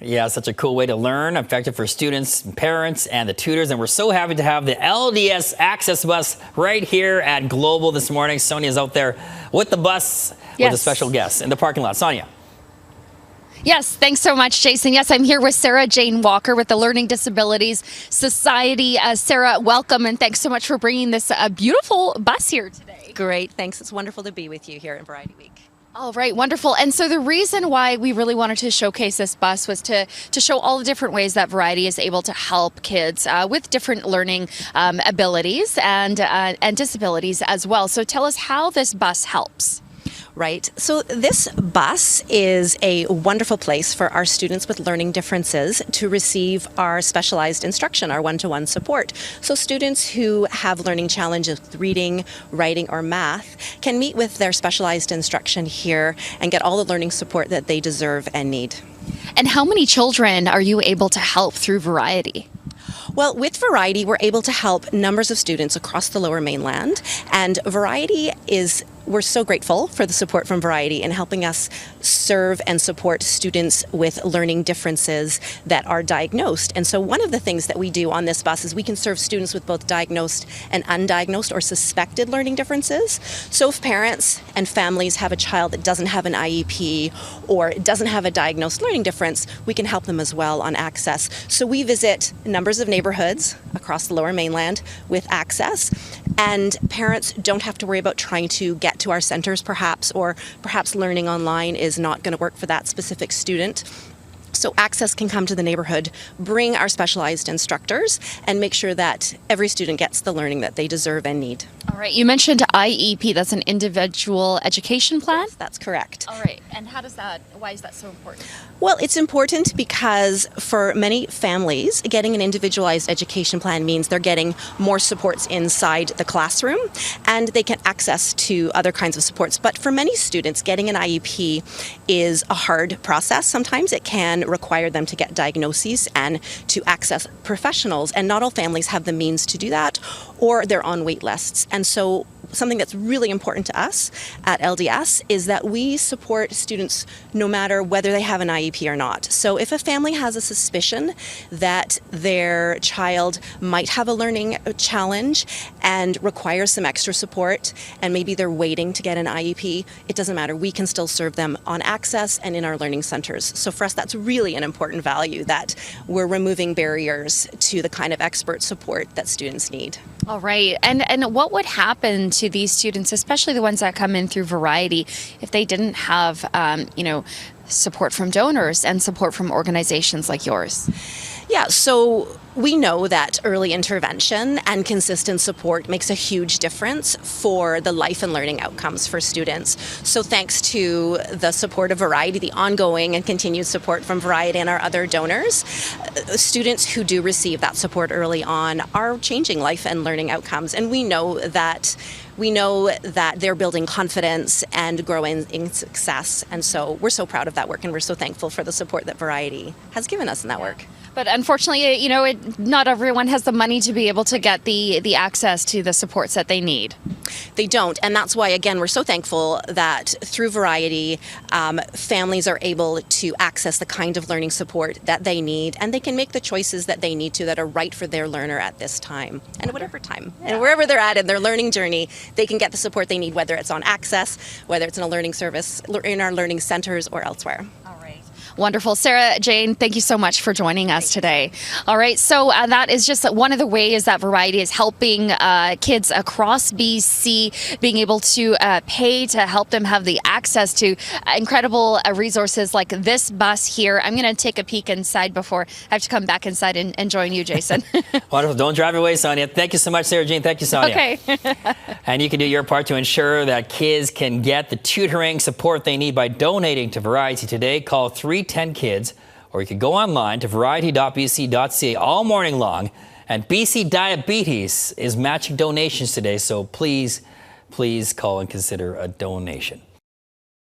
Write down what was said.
Yeah, such a cool way to learn, effective for students, parents, and the tutors. And we're so happy to have the LDS Access bus right here at Global this morning. Sonia's out there with the bus with a special guest in the parking lot. Sonia. Yes, thanks so much, Jason. Yes, I'm here with Sara Jane Walker with the Learning Disabilities Society. Sara, welcome, and thanks so much for bringing this beautiful bus here today. Great, thanks. It's wonderful to be with you here in Variety Week. All right, wonderful. And so the reason why we really wanted to showcase this bus was to show all the different ways that Variety is able to help kids with different learning abilities and disabilities as well. So tell us how this bus helps. Right. So this bus is a wonderful place for our students with learning differences to receive our specialized instruction, our one-to-one support. So students who have learning challenges with reading, writing, or math can meet with their specialized instruction here and get all the learning support that they deserve and need. And how many children are you able to help through Variety? Well, with Variety, we're able to help numbers of students across the Lower Mainland, and we're so grateful for the support from Variety in helping us serve and support students with learning differences that are diagnosed. And so one of the things that we do on this bus is we can serve students with both diagnosed and undiagnosed or suspected learning differences. So if parents and families have a child that doesn't have an IEP or doesn't have a diagnosed learning difference, we can help them as well on Access. So we visit numbers of neighborhoods across the Lower Mainland with Access, and parents don't have to worry about trying to get to our centers or perhaps learning online is not going to work for that specific student. So Access can come to the neighborhood, bring our specialized instructors, and make sure that every student gets the learning that they deserve and need. All right, you mentioned IEP, that's an individual education plan? Yes, that's correct. All right, and why is that so important? Well, it's important because for many families, getting an individualized education plan means they're getting more supports inside the classroom and they can access to other kinds of supports. But for many students, getting an IEP is a hard process. Sometimes it can require them to get diagnoses and to access professionals, and not all families have the means to do that, or they're on wait lists. And so something that's really important to us at LDS is that we support students no matter whether they have an IEP or not. So if a family has a suspicion that their child might have a learning challenge and requires some extra support, and maybe they're waiting to get an IEP, it doesn't matter. We can still serve them on Access and in our learning centers. So for us, that's really an important value, that we're removing barriers to the kind of expert support that students need. All right. And what would happen to these students, especially the ones that come in through Variety, if they didn't have, support from donors and support from organizations like yours? Yeah, so we know that early intervention and consistent support makes a huge difference for the life and learning outcomes for students. So thanks to the support of Variety, the ongoing and continued support from Variety and our other donors, students who do receive that support early on are changing life and learning outcomes. And we know that they're building confidence and growing in success. And so we're so proud of that work, and we're so thankful for the support that Variety has given us in that work. But unfortunately, not everyone has the money to be able to get the access to the supports that they need. They don't, and that's why, again, we're so thankful that through Variety, families are able to access the kind of learning support that they need, and they can make the choices that they need to that are right for their learner at this time, and whatever time. And wherever they're at in their learning journey, they can get the support they need, whether it's on Access, whether it's in a learning service, in our learning centers, or elsewhere. Wonderful. Sara Jane, thank you so much for joining us today. All right, so that is just one of the ways that Variety is helping kids across BC being able to pay to help them have the access to incredible resources like this bus here. I'm going to take a peek inside before I have to come back inside and join you, Jason. Wonderful. Don't drive away, Sonia. Thank you so much, Sara Jane. Thank you, Sonia. Okay. And you can do your part to ensure that kids can get the tutoring support they need by donating to Variety today. Call 310 Kids, or you can go online to variety.bc.ca all morning long. And BC Diabetes is matching donations today, so please call and consider a donation.